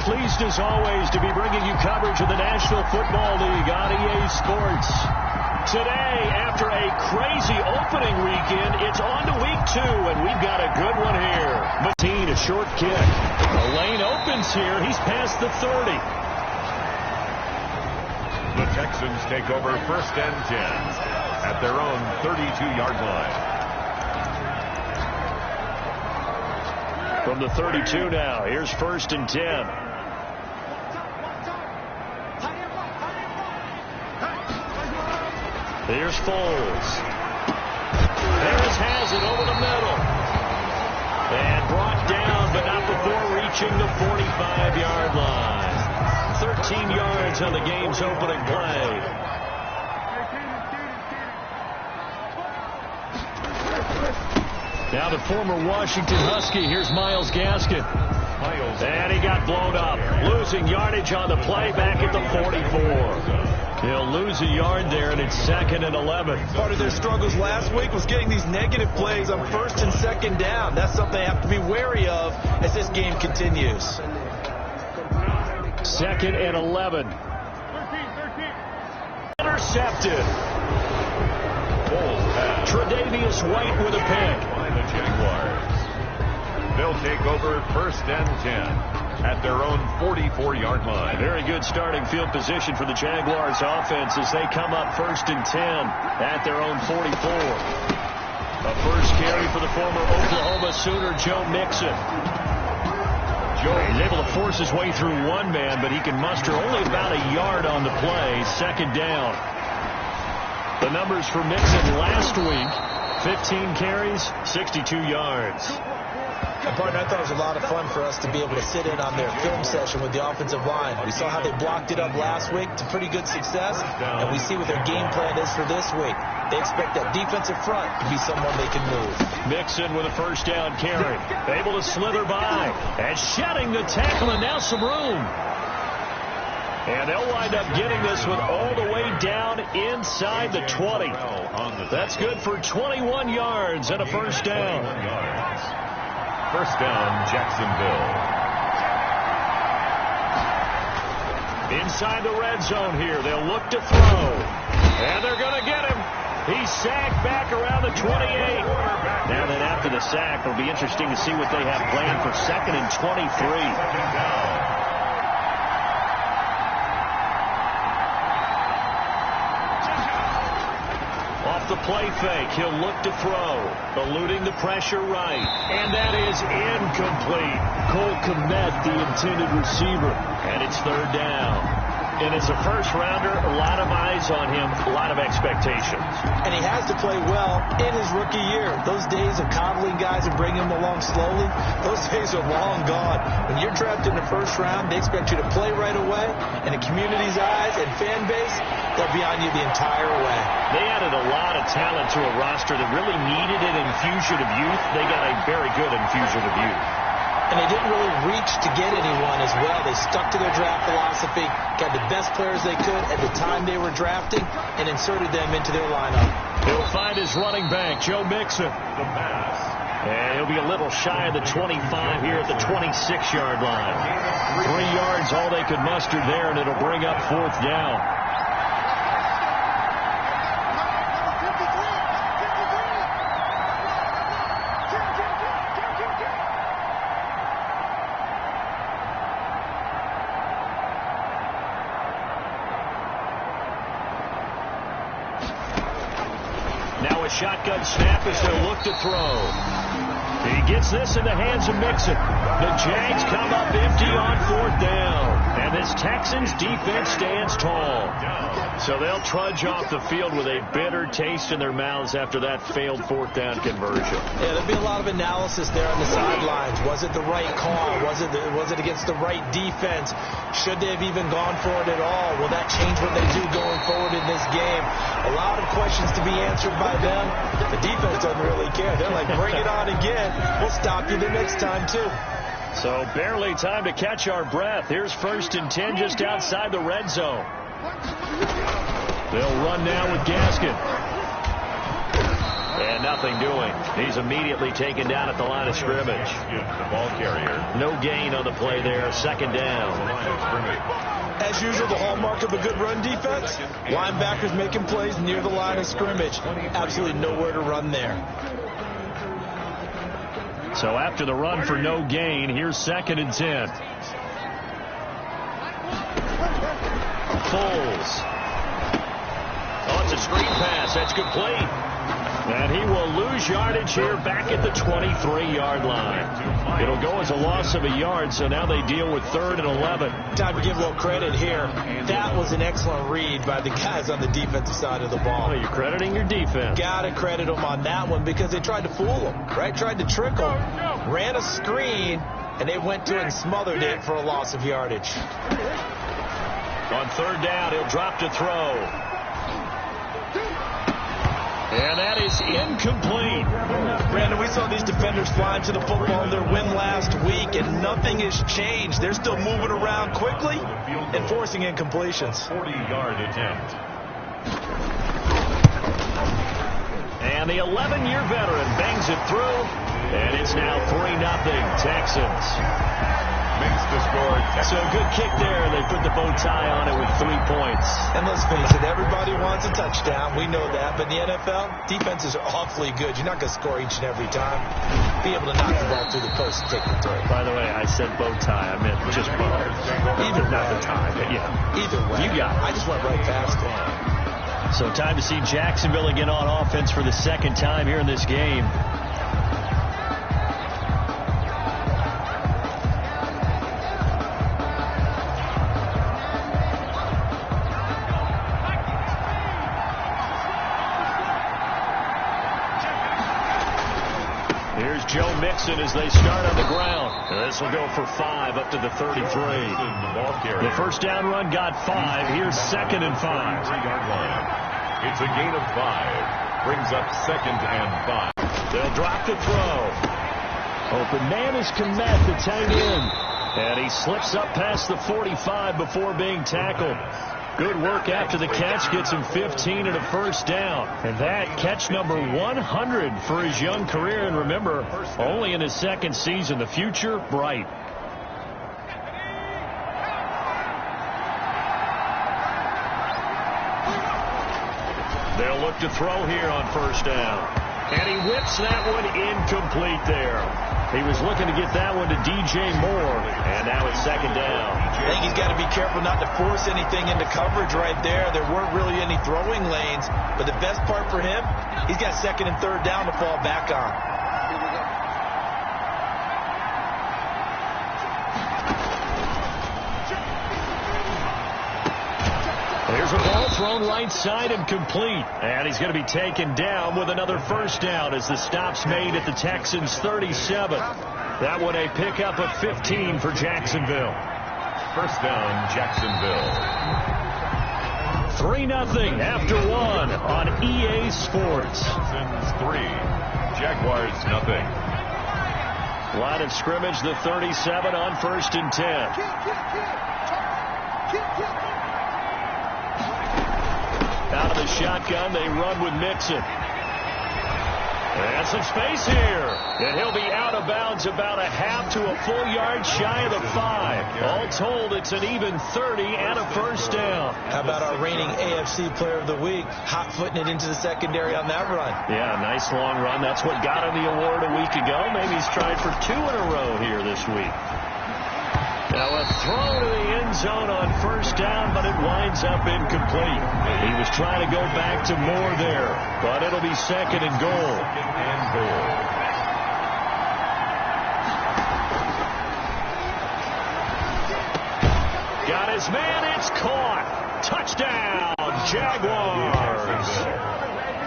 pleased as always to be bringing you coverage of the National Football League on EA Sports. Today, after a crazy opening weekend, it's on to week 2, and we've got a good one here. Mateen, a short kick. The lane opens here. He's past the 30. The Texans take over 1st and 10 at their own 32-yard line. From the 32 now, here's 1st and 10. Here's Foles. Harris has it over the middle. And brought down, but not before reaching the 45-yard line. 13 yards on the game's opening play. Now the former Washington Husky. Here's Myles Gaskin. And he got blown up. Losing yardage on the play back at the 44. He'll lose a yard there, and it's 2nd and 11. Part of their struggles last week was getting these negative plays on 1st and 2nd down. That's something they have to be wary of as this game continues. 2nd and 11. Intercepted. Tre'Davious White with a pick. By the Jaguars. They'll take over 1st and 10 at their own 44-yard line. Very good starting field position for the Jaguars offense as they come up 1st and 10 at their own 44. A first carry for the former Oklahoma Sooner, Joe Mixon. He's able to force his way through one man, but he can muster only about a yard on the play. 2nd down. The numbers for Mixon last week, 15 carries, 62 yards. And partner, I thought it was a lot of fun for us to be able to sit in on their film session with the offensive line. We saw how they blocked it up last week to pretty good success, and we see what their game plan is for this week. They expect that defensive front to be someone they can move. Mixon with a 1st down carry. Able to slither by and shedding the tackle, and now some room. And they'll wind up getting this one all the way down inside the 20. That's good for 21 yards and a 1st down. 1st down, Jacksonville. Inside the red zone here. They'll look to throw. And they're going to get him. He's sacked back around the 28. Now then after the sack, it'll be interesting to see what they have planned for 2nd and 23. The play fake. He'll look to throw. Eluding the pressure right. And that is incomplete. Cole Kmet, the intended receiver. And it's 3rd down. And it's a first-rounder, a lot of eyes on him, a lot of expectations. And he has to play well in his rookie year. Those days of coddling guys and bringing them along slowly, those days are long gone. When you're drafted in the 1st round, they expect you to play right away. And the community's eyes and fan base, they'll be on you the entire way. They added a lot of talent to a roster that really needed an infusion of youth. They got a very good infusion of youth. And they didn't really reach to get anyone as well. They stuck to their draft philosophy, got the best players they could at the time they were drafting, and inserted them into their lineup. He'll find his running back, Joe Mixon. The pass. And he'll be a little shy of the 25 here at the 26-yard line. 3 yards, all they could muster there, and it'll bring up 4th down. Shotgun snap as they look to throw. He gets this in the hands of Mixon. The Jags come up empty on 4th down. And this Texans defense stands tall. So they'll trudge off the field with a bitter taste in their mouths after that failed 4th down conversion. Yeah, there'll be a lot of analysis there on the sidelines. Was it the right call? Was it against the right defense? Should they have even gone for it at all? Will that change what they do going forward in this game? A lot of questions to be answered by them. The defense doesn't really care. They're like, bring it on again. We'll stop you the next time, too. So barely time to catch our breath. Here's 1st and 10 just outside the red zone. They'll run now with Gaskin. And nothing doing. He's immediately taken down at the line of scrimmage. The ball carrier. No gain on the play there. Second down. As usual, the hallmark of a good run defense, linebackers making plays near the line of scrimmage. Absolutely nowhere to run there. So after the run for no gain, here's 2nd and 10. Foles. Oh, it's a screen pass. That's complete. And he will lose yardage here back at the 23-yard line. It'll go as a loss of a yard, so now they deal with 3rd and 11. Time to give a little credit here. That was an excellent read by the guys on the defensive side of the ball. Oh, you're crediting your defense. Got to credit them on that one because they tried to fool them, right? Tried to trick them. Ran a screen, and they went to it and smothered it for a loss of yardage. On 3rd down, he'll drop to throw. And that is incomplete. Brandon, we saw these defenders flying to the football in their win last week, and nothing has changed. They're still moving around quickly and forcing incompletions. 40-yard attempt. And the 11-year veteran bangs it through, and it's now 3-0 Texans. Makes the score. So a good kick there. They put the bow tie on it with 3 points. And let's face it, everybody wants a touchdown. We know that. But in the NFL, defenses are awfully good. You're not going to score each and every time. Be able to knock the ball through the post and take the throw. By the way, I said bow tie. I meant just bow. Either not the tie, but yeah. Either way. You got it. I just went right past it. So time to see Jacksonville again on offense for the 2nd time here in this game. Here's Joe Mixon as they start on the ground. This will go for 5 up to the 33. The first down run got 5. Here's 2nd and 5. 3-yard line. It's a gain of 5. Brings up 2nd and 5. They'll drop the throw. Open man is Komet, the tight end. And he slips up past the 45 before being tackled. Good work after the catch, gets him 15 and a first down. And that catch number 100 for his young career. And remember, only in his 2nd season. The future, bright. They'll look to throw here on first down. And he whips that one incomplete there. He was looking to get that one to DJ Moore. And now it's 2nd down. I think he's got to be careful not to force anything into coverage right there. There weren't really any throwing lanes. But the best part for him, he's got 2nd and 3rd down to fall back on. There's a ball thrown right side and complete. And he's going to be taken down with another first down as the stop's made at the Texans' 37. That one a pickup of 15 for Jacksonville. First down, Jacksonville. 3-0 after 1 on EA Sports. Texans 3, Jaguars nothing. Line of scrimmage, the 37 on 1st and 10. Out of the shotgun, they run with Mixon. And some space here. And he'll be out of bounds about a half to a full yard shy of the 5. All told, it's an even 30 and a first down. How about our reigning AFC Player of the Week, hot-footing it into the secondary on that run? Yeah, nice long run. That's what got him the award a week ago. Maybe he's tried for 2 in a row here this week. Now a throw to the end zone on first down, but it winds up incomplete. He was trying to go back to Moore there, but it'll be 2nd and goal. Got his man, it's caught. Touchdown, Jaguars.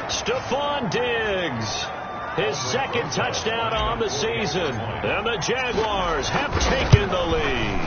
Stephon Diggs. His 2nd touchdown on the season. And the Jaguars have taken the lead.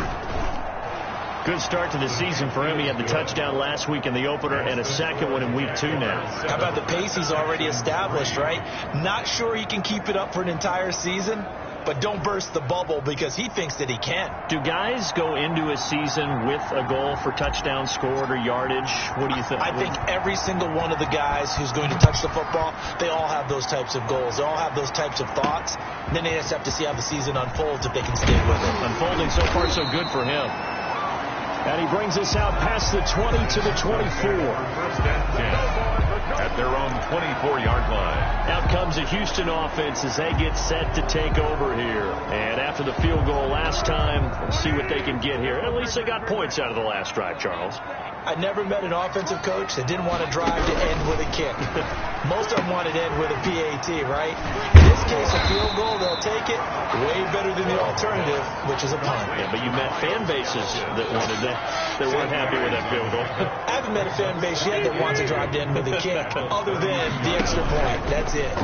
Good start to the season for him. He had the touchdown last week in the opener and a 2nd one in week 2 now. How about the pace he's already established, right? Not sure he can keep it up for an entire season, but don't burst the bubble because he thinks that he can. Do guys go into a season with a goal for touchdown scored or yardage? What do you think? I think every single one of the guys who's going to touch the football, they all have those types of goals. They all have those types of thoughts. And then they just have to see how the season unfolds if they can stay with it. Unfolding so far so good for him. And he brings us out past the 20 to the 24. First and 10 at their own 24-yard line. Out comes the Houston offense as they get set to take over here. And after the field goal last time, we'll see what they can get here. At least they got points out of the last drive, Charles. I never met an offensive coach that didn't want to drive to end with a kick. Most of them wanted to end with a PAT, right? In this case, a field goal, they'll take it. Way better than the alternative, which is a punt. Yeah, but you met fan bases that wanted that weren't happy with that field goal. I haven't met a fan base yet that wants to drive to end with a kick, other than the extra point. That's it.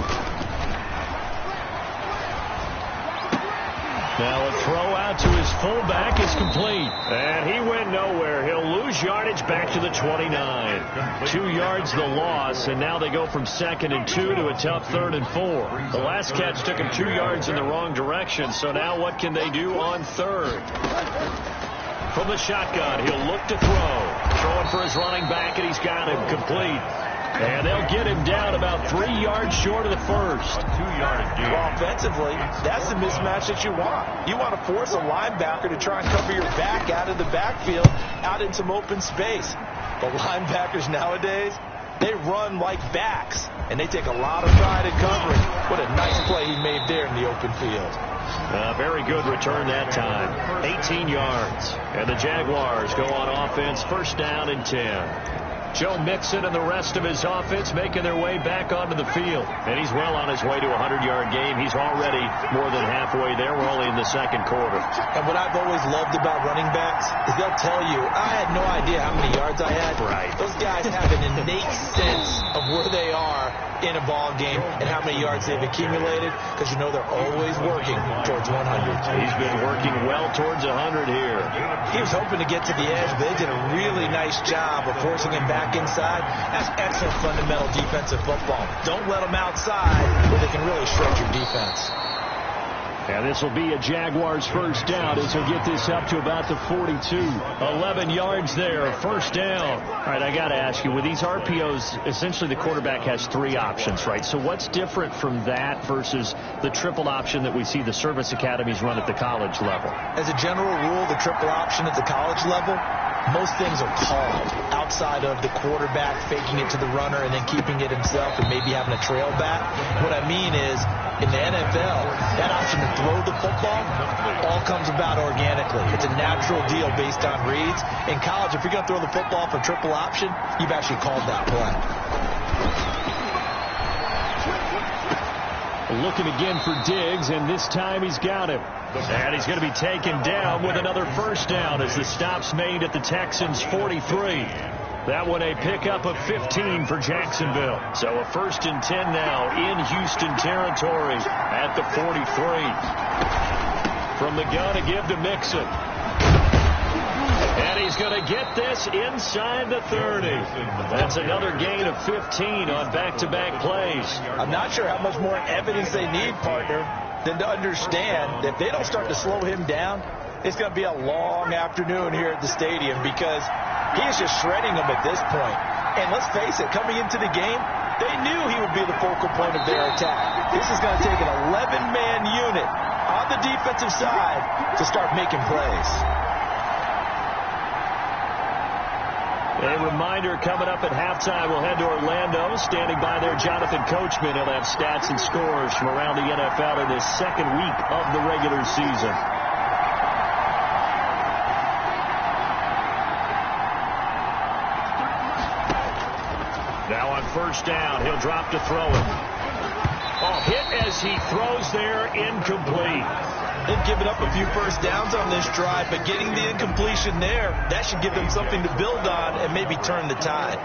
Now a throw out to his fullback is complete. And he went nowhere. He'll lose yardage back to the 29. 2 yards the loss, and now they go from 2nd and 2 to a tough 3rd and 4. The last catch took him 2 yards in the wrong direction, so now what can they do on 3rd? From the shotgun, he'll look to throw. Throwing for his running back, and he's got him complete. And they'll get him down about 3 yards short of the first. 2-yard gain. Well, offensively, that's the mismatch that you want. You want to force a linebacker to try and cover your back out of the backfield, out in some open space. But linebackers nowadays, they run like backs, and they take a lot of pride in covering. What a nice play he made there in the open field. Very good return that time. 18 yards. And the Jaguars go on offense, 1st down and 10. Joe Mixon and the rest of his offense making their way back onto the field. And he's well on his way to a 100-yard game. He's already more than halfway there. We're only in the 2nd quarter. And what I've always loved about running backs is they'll tell you, I had no idea how many yards I had. Right. Those guys have an innate sense of where they are in a ball game and how many yards they've accumulated, because you know they're always working towards 100. He's been working well towards 100 here. He was hoping to get to the edge, but they did a really nice job of forcing him back inside. That's excellent fundamental defensive football. Don't let them outside where they can really shred your defense. And this will be a Jaguars 1st down as he'll get this up to about the 42. 11 yards there, 1st down. All right, I got to ask you, with these RPOs, essentially the quarterback has 3 options, right? So what's different from that versus the triple option that we see the service academies run at the college level? As a general rule, the triple option at the college level, most things are called outside of the quarterback faking it to the runner and then keeping it himself and maybe having a trail back. What I mean is, in the NFL, that option to throw the football all comes about organically. It's a natural deal based on reads. In college, if you're going to throw the football for triple option, you've actually called that play. Looking again for Diggs, and this time he's got him. And he's going to be taken down with another 1st down as the stop's made at the Texans' 43. That one a pickup of 15 for Jacksonville. So a 1st and 10 now in Houston territory at the 43. From the gun to give to Mixon. And he's going to get this inside the 30. That's another gain of 15 on back-to-back plays. I'm not sure how much more evidence they need, partner, than to understand that if they don't start to slow him down, it's going to be a long afternoon here at the stadium, because he is just shredding them at this point. And let's face it, coming into the game, they knew he would be the focal point of their attack. This is going to take an 11-man unit on the defensive side to start making plays. A reminder, coming up at halftime, we'll head to Orlando. Standing by there, Jonathan Coachman. He'll have stats and scores from around the NFL in this 2nd week of the regular season. Now on 1st down, he'll drop to throw it. Hit as he throws there, incomplete. They've given up a few 1st downs on this drive, but getting the incompletion there, that should give them something to build on and maybe turn the tide.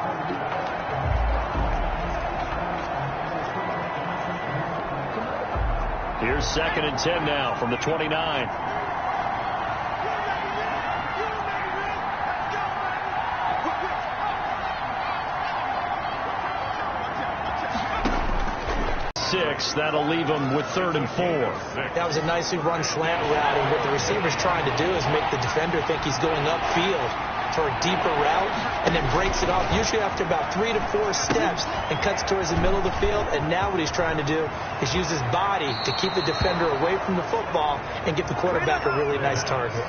Here's 2nd and 10 now from the 29. 6. That'll leave him with 3rd and 4. That was a nicely run slant route, and what the receiver's trying to do is make the defender think he's going upfield for a deeper route, and then breaks it off, usually after about 3 to 4 steps, and cuts towards the middle of the field. And now what he's trying to do is use his body to keep the defender away from the football and give the quarterback a really nice target.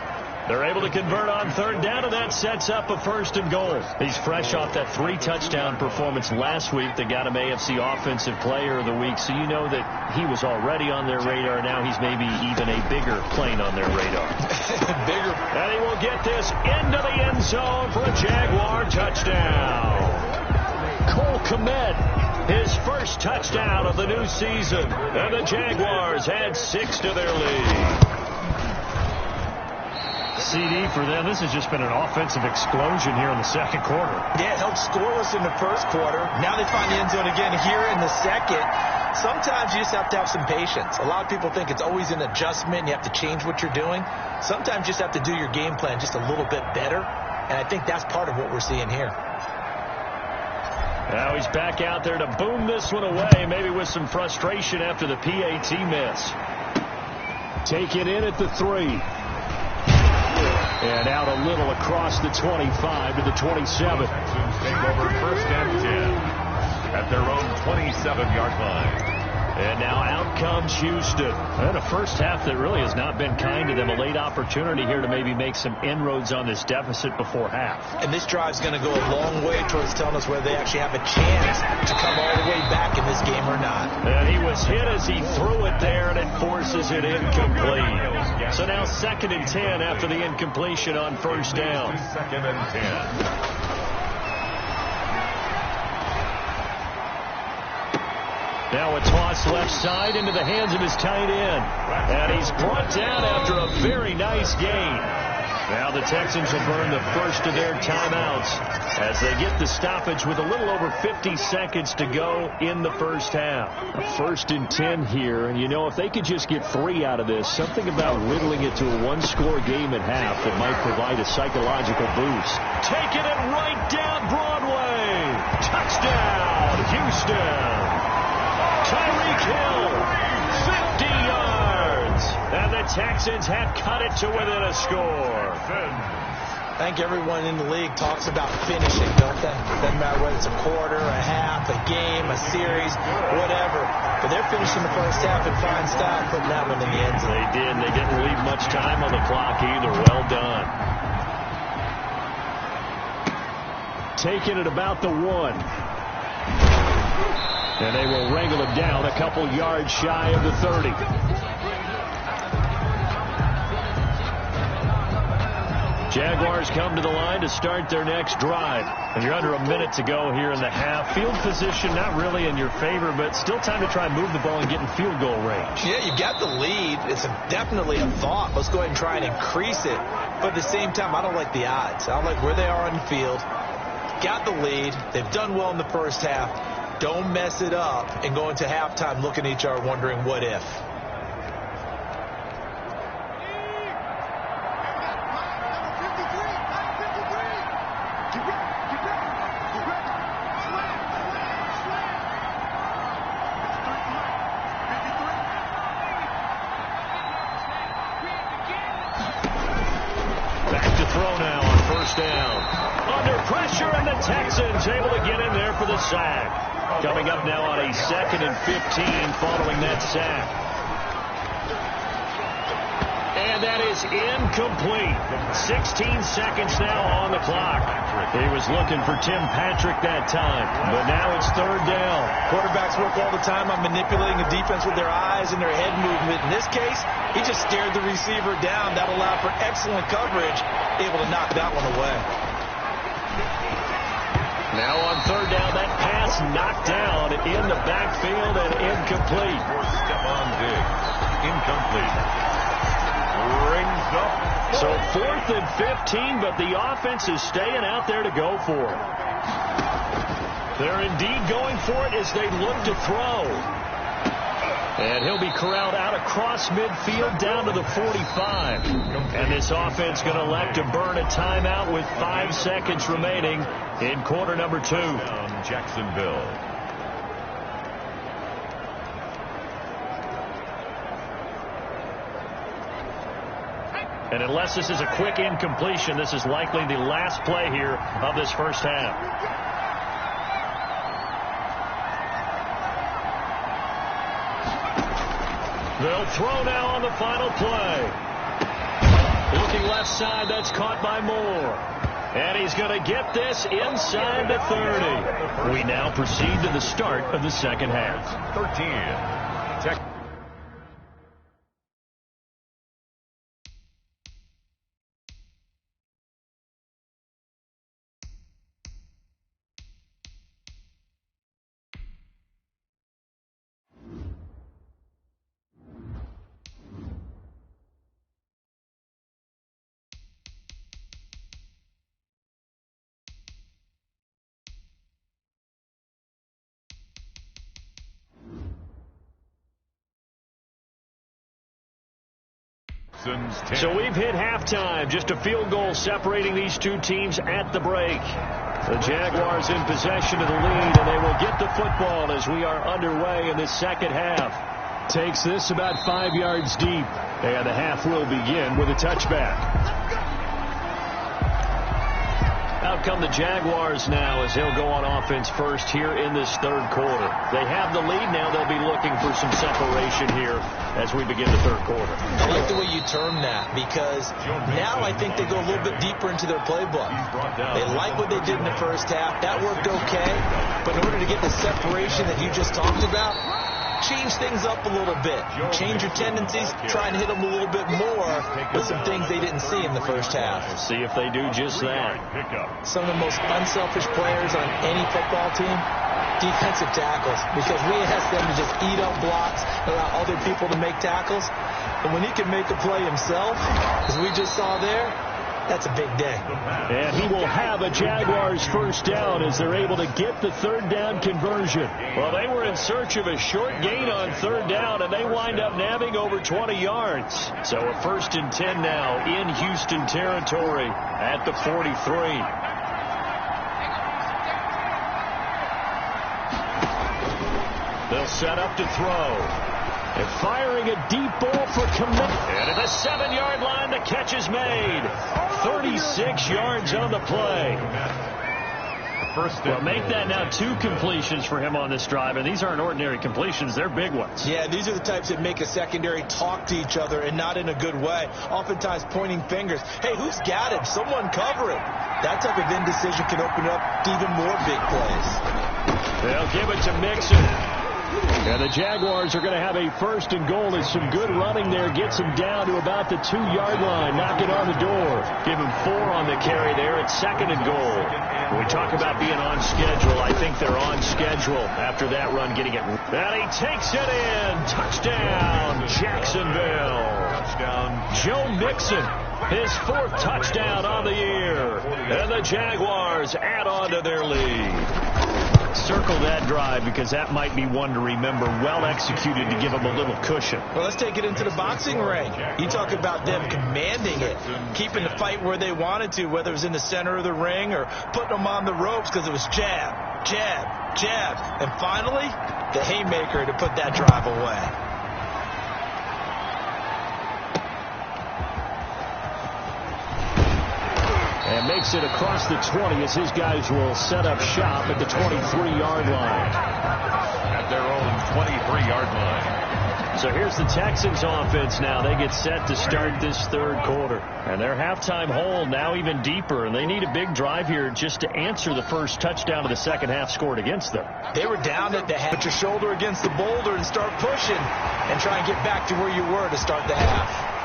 They're able to convert on 3rd down, and that sets up a 1st and goal. He's fresh off that 3-touchdown performance last week that got him AFC Offensive Player of the Week, so you know that he was already on their radar. Now he's maybe even a bigger plane on their radar. Bigger. And he will get this into the end zone for a Jaguar touchdown. Cole Kmet, his first touchdown of the new season, and the Jaguars add 6 to their lead. CD for them. This has just been an offensive explosion here in the second quarter. Yeah, it held scoreless in the first quarter. Now they find the end zone again here in the second. Sometimes you just have to have some patience. A lot of people think it's always an adjustment. You have to change what you're doing. Sometimes you just have to do your game plan just a little bit better. And I think that's part of what we're seeing here. Now he's back out there to boom this one away, maybe with some frustration after the PAT miss. Take it in at the 3. And out a little across the 25 to the 27. Texans take over 1st and 10 at their own 27-yard line. And now out comes Houston. And a first half that really has not been kind to them. A late opportunity here to maybe make some inroads on this deficit before half. And this drive's going to go a long way towards telling us whether they actually have a chance to come all the way back in this game or not. And he was hit as he threw it there, and it forces it incomplete. So now 2nd and 10 after the incompletion on 1st down. 2nd and 10. Now a toss left side into the hands of his tight end. And he's brought down after a very nice gain. Now the Texans will burn the first of their timeouts as they get the stoppage with a little over 50 seconds to go in the first half. A 1st and 10 here, and you know, if they could just get 3 out of this, something about whittling it to a 1-score game at half that might provide a psychological boost. Taking it right down Broadway. Touchdown, Houston. Tyreek Hill, 50 yards. And the Texans have cut it to within a score. I think everyone in the league talks about finishing, don't they? Doesn't matter whether it's a quarter, a half, a game, a series, whatever. But they're finishing the first half in fine style, putting that one in the end zone. They did. They didn't leave much time on the clock either. Well done. Taking it about the 1. And they will wrangle him down a couple yards shy of the 30. Jaguars come to the line to start their next drive. And you're under a minute to go here in the half. Field position not really in your favor, but still time to try and move the ball and get in field goal range. Yeah, you got the lead. It's definitely a thought. Let's go ahead and try and increase it. But at the same time, I don't like the odds. I don't like where they are on the field. Got the lead. They've done well in the first half. Don't mess it up and go into halftime looking at each other wondering what if. Back to throw now on 1st down. Under pressure, and the Texans able to get in there for the sack. Coming up now on a 2nd and 15 following that sack. And that is incomplete. 16 seconds now on the clock. He was looking for Tim Patrick that time, but now it's 3rd down. Quarterbacks work all the time on manipulating the defense with their eyes and their head movement. In this case, he just stared the receiver down. That allowed for excellent coverage, able to knock that one away. Now on 3rd down, that pass knocked down in the backfield and incomplete. Stephon Diggs, incomplete. Rings up. So 4th and 15, but the offense is staying out there to go for it. They're indeed going for it as they look to throw. And he'll be corralled out across midfield down to the 45. And this offense going to elect to burn a timeout with 5 seconds remaining in quarter number 2. Jacksonville. And unless this is a quick incompletion, this is likely the last play here of this first half. They'll throw now on the final play. Looking left side, that's caught by Moore. And he's going to get this inside the 30. We now proceed to the start of the second half. 13. So we've hit halftime. Just a field goal separating these two teams at the break. The Jaguars in possession of the lead, and they will get the football as we are underway in this second half. Takes this about 5 yards deep, and the half will begin with a touchback. Out come the Jaguars now as they'll go on offense first here in this third quarter. They have the lead now. They'll be looking for some separation here as we begin the third quarter. I like the way you term that because now I think they go a little bit deeper into their playbook. They like what they did in the first half. That worked okay. But in order to get the separation that you just talked about, change things up a little bit. Change your tendencies. Try and hit them a little bit more with some things they didn't see in the first half. See if they do just that. Some of the most unselfish players on any football team, defensive tackles, because we ask them to just eat up blocks, allow other people to make tackles. And when he can make a play himself, as we just saw there, that's a big day. And he will have a Jaguars first down as they're able to get the third down conversion. Well, they were in search of a short gain on third down, and they wind up nabbing over 20 yards. So a 1st and 10 now in Houston territory at the 43. They'll set up to throw. And firing a deep ball for commit. And at the 7-yard line, the catch is made. 36 yards on the play. Well, make that now 2 completions for him on this drive. And these aren't ordinary completions. They're big ones. Yeah, these are the types that make a secondary talk to each other and not in a good way. Oftentimes pointing fingers. Hey, who's got him? Someone cover him. That type of indecision can open up to even more big plays. They'll give it to Mixon. And the Jaguars are going to have a 1st and goal. There's some good running there. Gets him down to about the 2-yard line. Knock it on the door. Give him 4 on the carry there at 2nd and goal. When we talk about being on schedule, I think they're on schedule after that run getting it. And he takes it in. Touchdown, Jacksonville. Touchdown, Joe Mixon. His 4th touchdown on the year. And the Jaguars add on to their lead. Circle that drive because that might be one to remember. Well executed to give them a little cushion. Well, let's take it into the boxing ring. You talk about them commanding it, keeping the fight where they wanted to, whether it was in the center of the ring or putting them on the ropes because it was jab, jab, jab. And finally, the haymaker to put that drive away. And makes it across the 20 as his guys will set up shop at the 23-yard line. At their own 23-yard line. So here's the Texans offense now. They get set to start this third quarter. And their halftime hole now even deeper. And they need a big drive here just to answer the first touchdown of the second half scored against them. They were down at the half. Put your shoulder against the boulder and start pushing. And try and get back to where you were to start the half.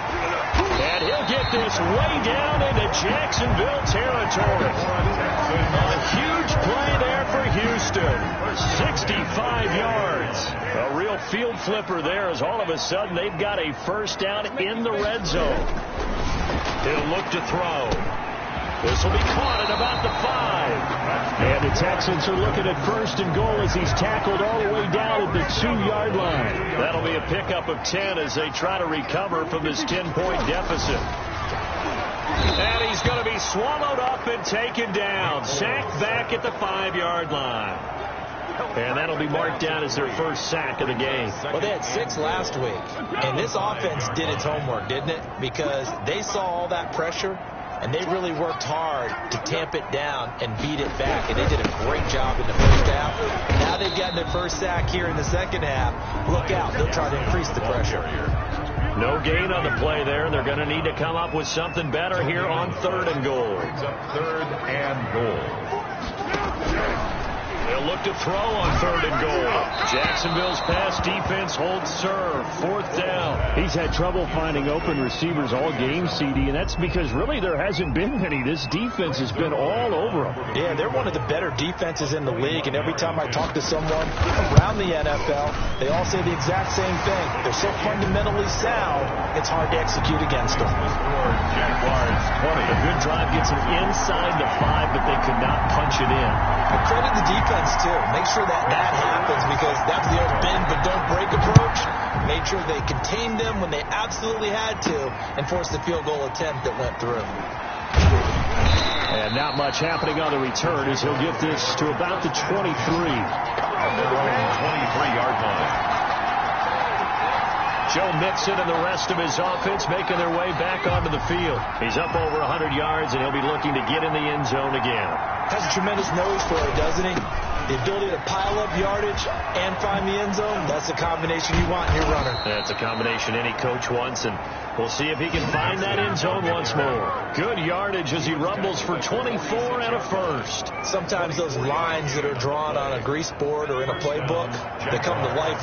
And he'll get this way down into Jacksonville territory. A huge play there for Houston. 65 yards. A real field flipper there as all of a sudden they've got a first down in the red zone. He'll look to throw. This will be caught at about the 5. And the Texans are looking at 1st and goal as he's tackled all the way down at the 2-yard line. That'll be a pickup of 10 as they try to recover from this 10-point deficit. And he's going to be swallowed up and taken down. Sacked back at the 5-yard line. And that'll be marked down as their first sack of the game. Well, they had 6 last week. And this offense did its homework, didn't it? Because they saw all that pressure, and they really worked hard to tamp it down and beat it back. And they did a great job in the first half. Now they've gotten their first sack here in the second half. Look out. They'll try to increase the pressure. No gain on the play there. They're going to need to come up with something better here on 3rd and goal. Brings up 3rd and goal. They'll look to throw on 3rd and goal. Jacksonville's pass defense holds serve. 4th down. He's had trouble finding open receivers all game, CD, and that's because really there hasn't been many. This defense has been all over them. Yeah, they're one of the better defenses in the league, and every time I talk to someone around the NFL, they all say the exact same thing. They're so fundamentally sound, it's hard to execute against them. Jaguars 20. A good drive gets them inside the 5, but they could not punch it in. But credit the defense, too. Make sure that happens, because that's the old bend but don't break approach. Made sure they contained them when they absolutely had to and forced the field goal attempt that went through. And not much happening on the return as he'll get this to about the 23. On their own 23-yard line. Joe Mixon and the rest of his offense making their way back onto the field. He's up over 100 yards, and he'll be looking to get in the end zone again. Has a tremendous nose for it, doesn't he? The ability to pile up yardage and find the end zone, that's the combination you want in your runner. That's a combination any coach wants, and we'll see if he can find that end zone once more. Good yardage as he rumbles for 24 and a first. Sometimes those lines that are drawn on a grease board or in a playbook, they come to life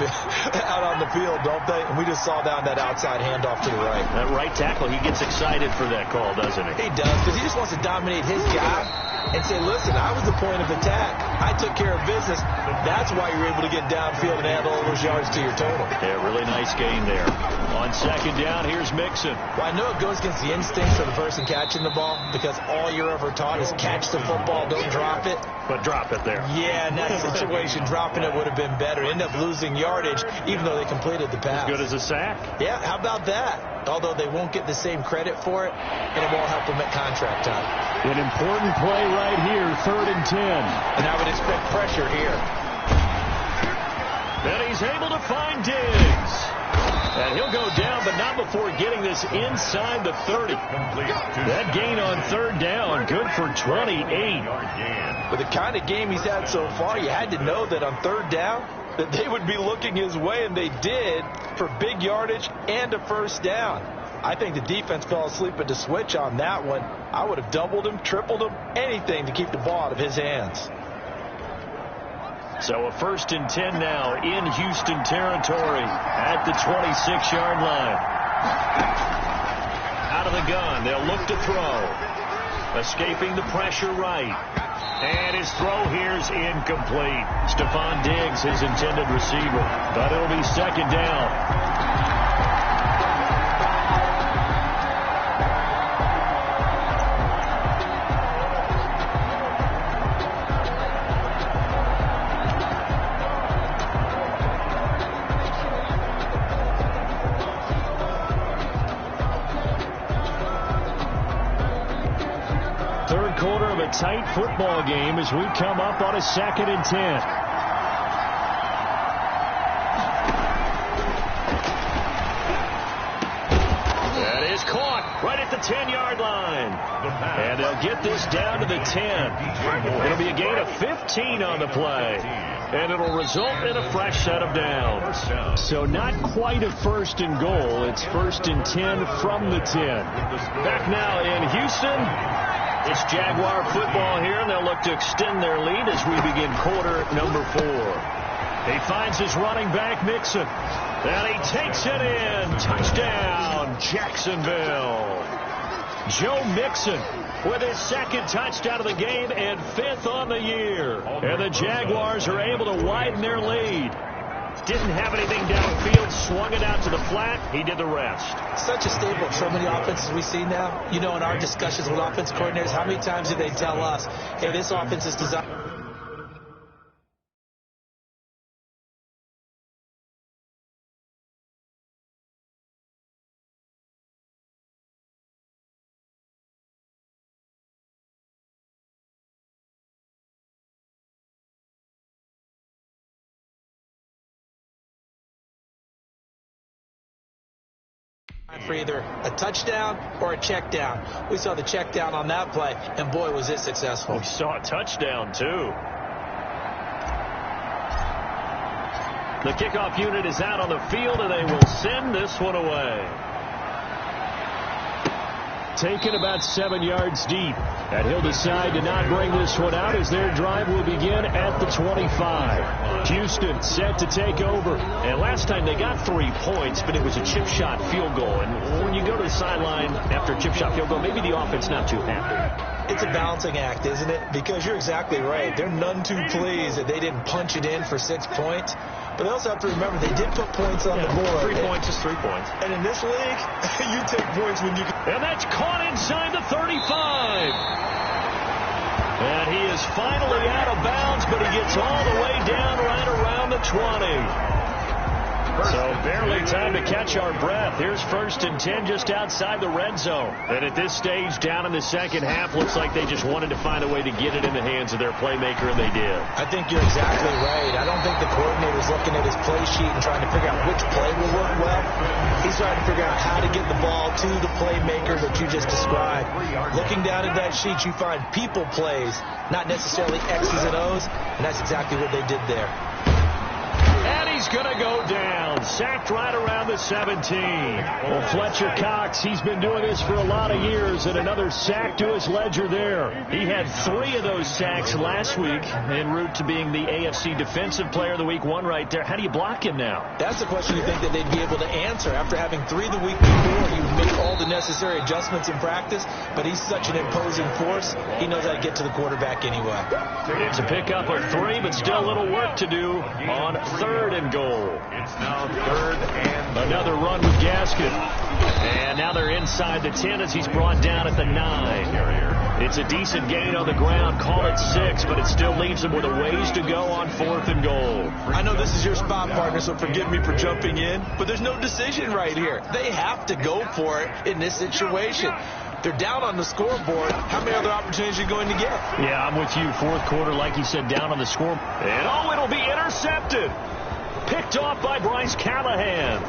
out on the field, don't they? And we just saw down that outside handoff to the right. That right tackle, he gets excited for that call, doesn't he? He does, because he just wants to dominate his guy and say, listen, I was the point of attack. I took care of business. That's why you're able to get downfield and add all those yards to your total. Yeah, really nice gain there. On 2nd down, here's Mixon. Well, I know it goes against the instincts of the person catching the ball, because all you're ever taught is catch the football, don't drop it. But drop it there. Yeah, in that situation, dropping it would have been better. End up losing yardage, even though they completed the pass. As good as a sack. Yeah, how about that? Although they won't get the same credit for it, and it won't help them at contract time. An important play right here, 3rd and 10. And I would expect pressure here. Then he's able to find Diggs. And he'll go down, but not before getting this inside the 30. That gain on 3rd down, good for 28. With the kind of game he's had so far, you had to know that on 3rd down, that they would be looking his way, and they did, for big yardage and a first down. I think the defense fell asleep at the switch on that one. I would have doubled him, tripled him, anything to keep the ball out of his hands. So a 1st and 10 now in Houston territory at the 26-yard line. Out of the gun, they'll look to throw. Escaping the pressure right. And his throw here's incomplete. Stephon Diggs, his intended receiver. But it'll be 2nd down. Tight football game as we come up on a 2nd and 10. That is caught right at the 10-yard line. And they'll get this down to the 10. It'll be a gain of 15 on the play. And it'll result in a fresh set of downs. So not quite a 1st and goal. It's 1st and 10 from the 10. Back now in Houston. It's Jaguar football here, and they'll look to extend their lead as we begin quarter number 4. He finds his running back, Mixon. And he takes it in. Touchdown, Jacksonville. Joe Mixon with his 2nd touchdown of the game and 5th on the year. And the Jaguars are able to widen their lead. Didn't have anything downfield, swung it out to the flat. He did the rest. Such a staple of so many offenses we see now. You know, in our discussions with offensive coordinators, how many times do they tell us, hey, this offense is designed For either a touchdown or a check down. We saw the check down on that play, and boy, was it successful. We saw a touchdown, too. The kickoff unit is out on the field, and they will send this one away. Taken about 7 yards deep. And he'll decide to not bring this one out as their drive will begin at the 25. Houston set to take over. And last time they got 3 points, but it was a chip shot field goal. And when you go to the sideline after a chip shot field goal, maybe the offense not too happy. It's a balancing act, isn't it? Because you're exactly right. They're none too pleased that they didn't punch it in for 6 points. But they also have to remember they did put points on the board. 3 points is 3 points. And in this league, you take points when you can. And that's caught inside the 35. And he is finally out of bounds, but he gets all the way down right around the 20. So barely time to catch our breath. Here's 1st and 10 just outside the red zone. And at this stage, down in the second half, looks like they just wanted to find a way to get it in the hands of their playmaker, and they did. I think you're exactly right. I don't think the coordinator's looking at his play sheet and trying to figure out which play will work well. He's trying to figure out how to get the ball to the playmaker that you just described. Looking down at that sheet, you find people plays, not necessarily X's and O's, and that's exactly what they did there. And he's going to go down. Sacked right around the 17. Well, Fletcher Cox, he's been doing this for a lot of years, and another sack to his ledger there. He had 3 of those sacks last week en route to being the AFC Defensive Player of the Week 1 right there. How do you block him now? That's the question you think that they'd be able to answer. After having 3 the week before, he would make all the necessary adjustments in practice, but he's such an imposing force, he knows how to get to the quarterback anyway. It's a pickup of 3, but still a little work to do on 3rd and goal. It's now 3rd and another run with Gaskin. And now they're inside the 10 as he's brought down at the 9. It's a decent gain on the ground. Call it 6, but it still leaves them with a ways to go on 4th and goal. I know this is your spot, partner, so forgive me for jumping in, but there's no decision right here. They have to go for it in this situation. They're down on the scoreboard. How many other opportunities are you going to get? Yeah, I'm with you. 4th quarter, like you said, down on the score. And it'll be intercepted. Picked off by Bryce Callahan.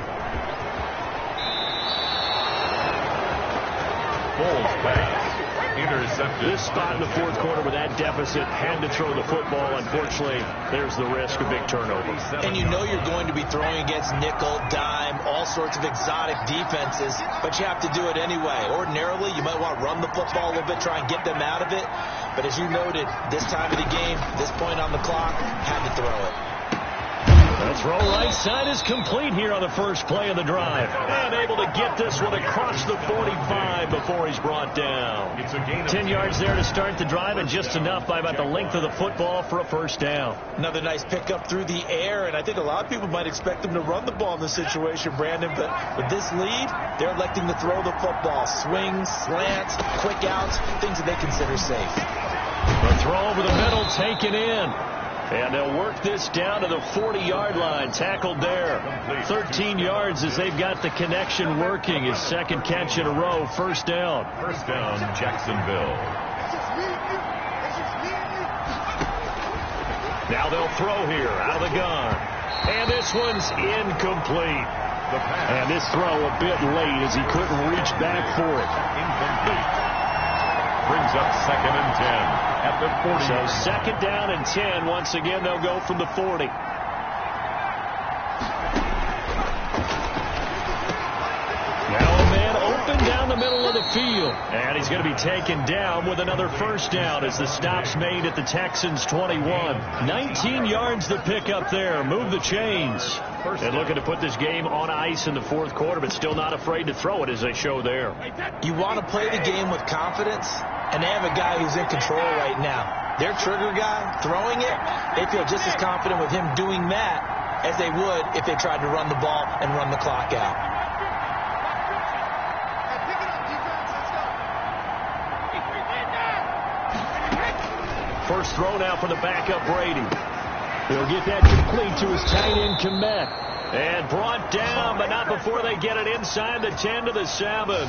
Bulls pass. Intercepted. This spot in the 4th quarter with that deficit, had to throw the football. Unfortunately, there's the risk of big turnover. And you know you're going to be throwing against nickel, dime, all sorts of exotic defenses, but you have to do it anyway. Ordinarily, you might want to run the football a little bit, try and get them out of it. But as you noted, this time of the game, this point on the clock, had to throw it. The throw right side is complete here on the first play of the drive. And able to get this one across the 45 before he's brought down. It's a gain of 10 yards there to start the drive, and just enough by about the length of the football for a first down. Another nice pickup through the air, and I think a lot of people might expect them to run the ball in this situation, Brandon, but with this lead, they're electing to throw the football. Swings, slants, quick outs, things that they consider safe. The throw over the middle taken in. And they'll work this down to the 40-yard line. Tackled there. 13 yards as they've got the connection working. His 2nd catch in a row. First down. First down, Jacksonville. Now they'll throw here out of the gun. And this one's incomplete. And this throw a bit late as he couldn't reach back for it. Incomplete. Brings up 2nd and 10 at the 40. So 2nd down and 10. Once again, they'll go from the 40. Now a man open down the middle of the field. And he's going to be taken down with another first down as the stop's made at the Texans' 21. 19 yards to pick up there. Move the chains. And looking to put this game on ice in the 4th quarter, but still not afraid to throw it as they show there. You want to play the game with confidence, and they have a guy who's in control right now. Their trigger guy, throwing it, they feel just as confident with him doing that as they would if they tried to run the ball and run the clock out. First throw now for the backup Brady. He'll get that complete to his tight end Kmet. And brought down, but not before they get it inside the 10 to the 7.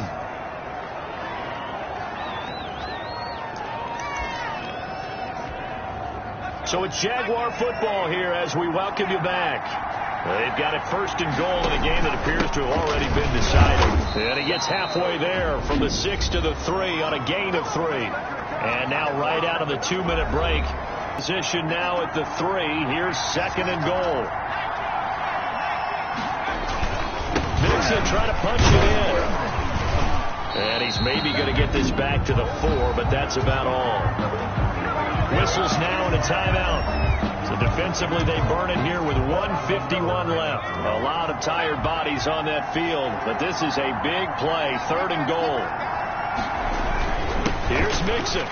So it's Jaguar football here as we welcome you back. They've got it first and goal in a game that appears to have already been decided. And he gets halfway there from the 6 to the 3 on a gain of 3. And now right out of the 2-minute break. Position now at the 3. Here's second and goal. Mixon trying to punch it in. And he's maybe going to get this back to the 4, but that's about all. Whistles now and a timeout. So defensively, they burn it here with 1:51 left. A lot of tired bodies on that field, but this is a big play, third and goal. Here's Mixon.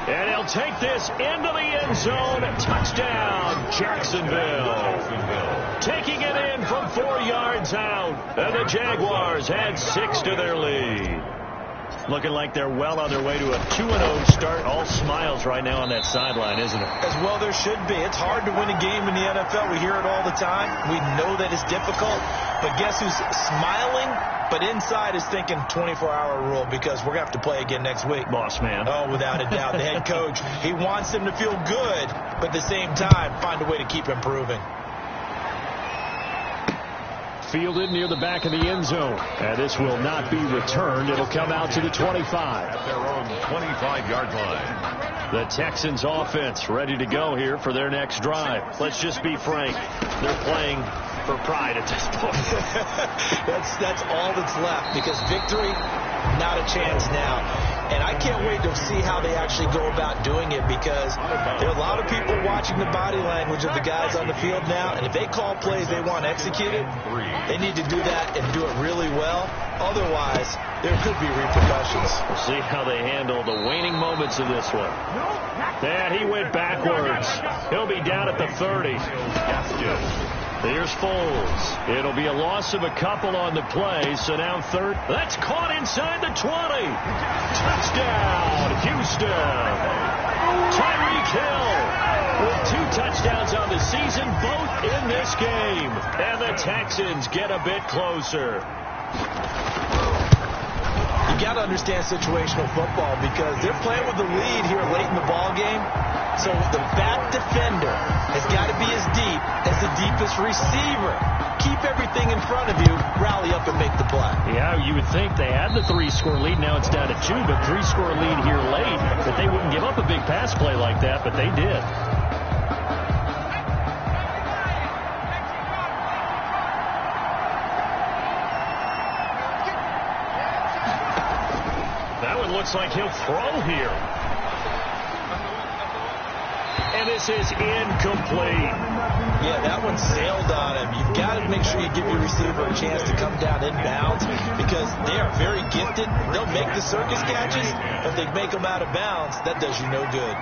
And he'll take this into the end zone. Touchdown, Jacksonville. Taking it in from 4 yards out. And the Jaguars add 6 to their lead. Looking like they're well on their way to a 2-0 start. All smiles right now on that sideline, isn't it? As well there should be. It's hard to win a game in the NFL. We hear it all the time. We know that it's difficult. But guess who's smiling? But inside is thinking 24-hour rule because we're going to have to play again next week. Boss man. Oh, without a doubt. The head coach, he wants them to feel good, but at the same time, find a way to keep improving. Fielded near the back of the end zone. And this will not be returned. It'll come out to the 25. At their own 25-yard line. The Texans offense ready to go here for their next drive. Let's just be frank. They're playing for pride at this point. that's all that's left because victory, not a chance now. And I can't wait to see how they actually go about doing it because there are a lot of people watching the body language of the guys on the field now. And if they call plays they want executed, they need to do that and do it really well. Otherwise, there could be repercussions. We'll see how they handle the waning moments of this one. And he went backwards. He'll be down at the 30. Here's Foles. It'll be a loss of a couple on the play, so now third. That's caught inside the 20. Touchdown, Houston. Tyreek Hill with 2 touchdowns on the season, both in this game. And the Texans get a bit closer. You got to understand situational football because they're playing with the lead here late in the ball game. So the back defender has got to be as deep as the deepest receiver. Keep everything in front of you, rally up and make the play. Yeah, you would think they had the 3-score lead. Now it's down to 2, but 3-score lead here late. That they wouldn't give up a big pass play like that, but they did. That one looks like he'll throw here. And this is incomplete. Yeah, that one sailed on him. You've got to make sure you give your receiver a chance to come down inbounds because they are very gifted. They'll make the circus catches, but if they make them out of bounds, that does you no good.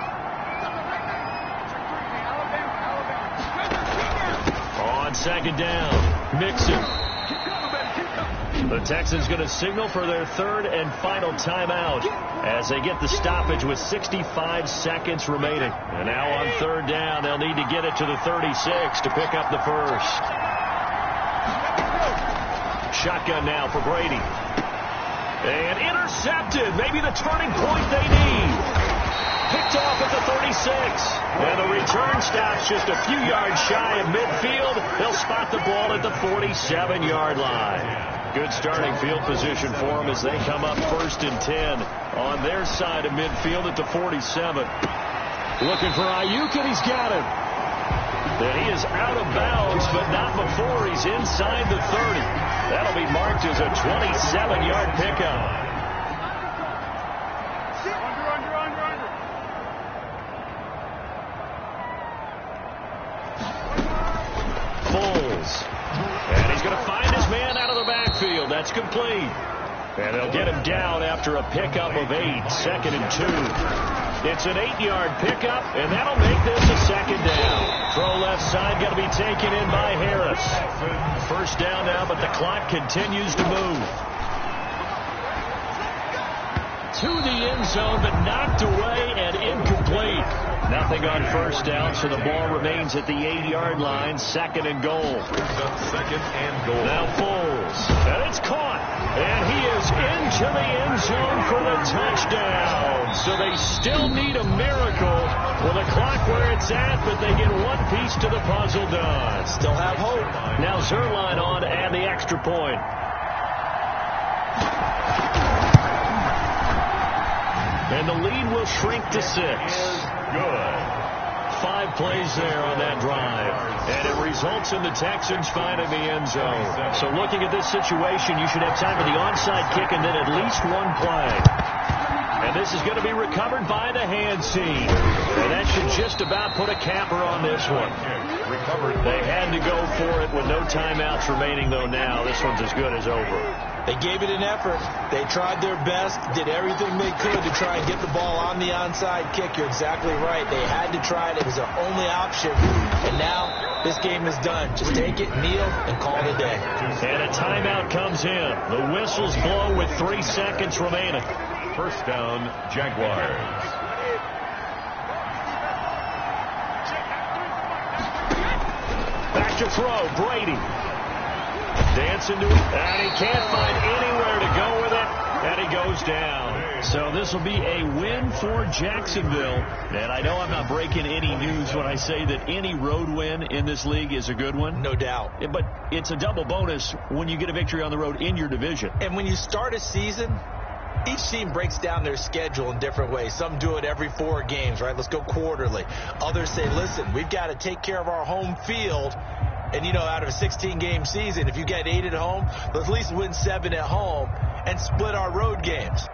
On second down, Mixon. The Texans going to signal for their third and final timeout as they get the stoppage with 65 seconds remaining. And now on third down, they'll need to get it to the 36 to pick up the first. Shotgun now for Brady. And intercepted. Maybe the turning point they need. Picked off at the 36. And the return stops just a few yards shy of midfield. They'll spot the ball at the 47-yard line. Good starting field position for them as they come up first and 10 on their side of midfield at the 47. Looking for Ayuk, and he's got him. And he is out of bounds, but not before he's inside the 30. That'll be marked as a 27-yard pickup. Foles. And he's going to find his man out of the backfield. That's complete. And they'll get him down after a pickup of 8, second and 2. It's an 8-yard pickup, and that'll make this a second down. Throw left side, going to be taken in by Harris. First down now, but the clock continues to move. To the end zone, but knocked away and incomplete. Nothing on first down, so the ball remains at the 8-yard line. Second and goal. Second and goal. Now Foles. And it's caught. And he is into the end zone for the touchdown. So they still need a miracle, Well, the clock where it's at, but they get one piece to the puzzle done. Still have hope. Now Zerline on to add the extra point. And the lead will shrink to 6. Good. 5 plays there on that drive. And it results in the Texans finding the end zone. So looking at this situation, you should have time for the onside kick and then at least one play. And this is going to be recovered by the hand team. And that should just about put a capper on this one. They had to go for it with no timeouts remaining, though now. This one's as good as over. They gave it an effort. They tried their best, did everything they could to try and get the ball on the onside kick. You're exactly right. They had to try it. It was their only option. And now this game is done. Just take it, kneel, and call it a day. And a timeout comes in. The whistles blow with 3 seconds remaining. First down, Jaguars. Back to throw, Brady. Dancing to it, and he can't find anywhere to go with it, and he goes down. So this will be a win for Jacksonville. And I know I'm not breaking any news when I say that any road win in this league is a good one. No doubt. But it's a double bonus when you get a victory on the road in your division. And when you start a season, each team breaks down their schedule in different ways. Some do it every 4 games, right? Let's go quarterly. Others say, listen, we've got to take care of our home field. And, you know, out of a 16-game season, if you get 8 at home, let's at least win 7 at home and split our road games.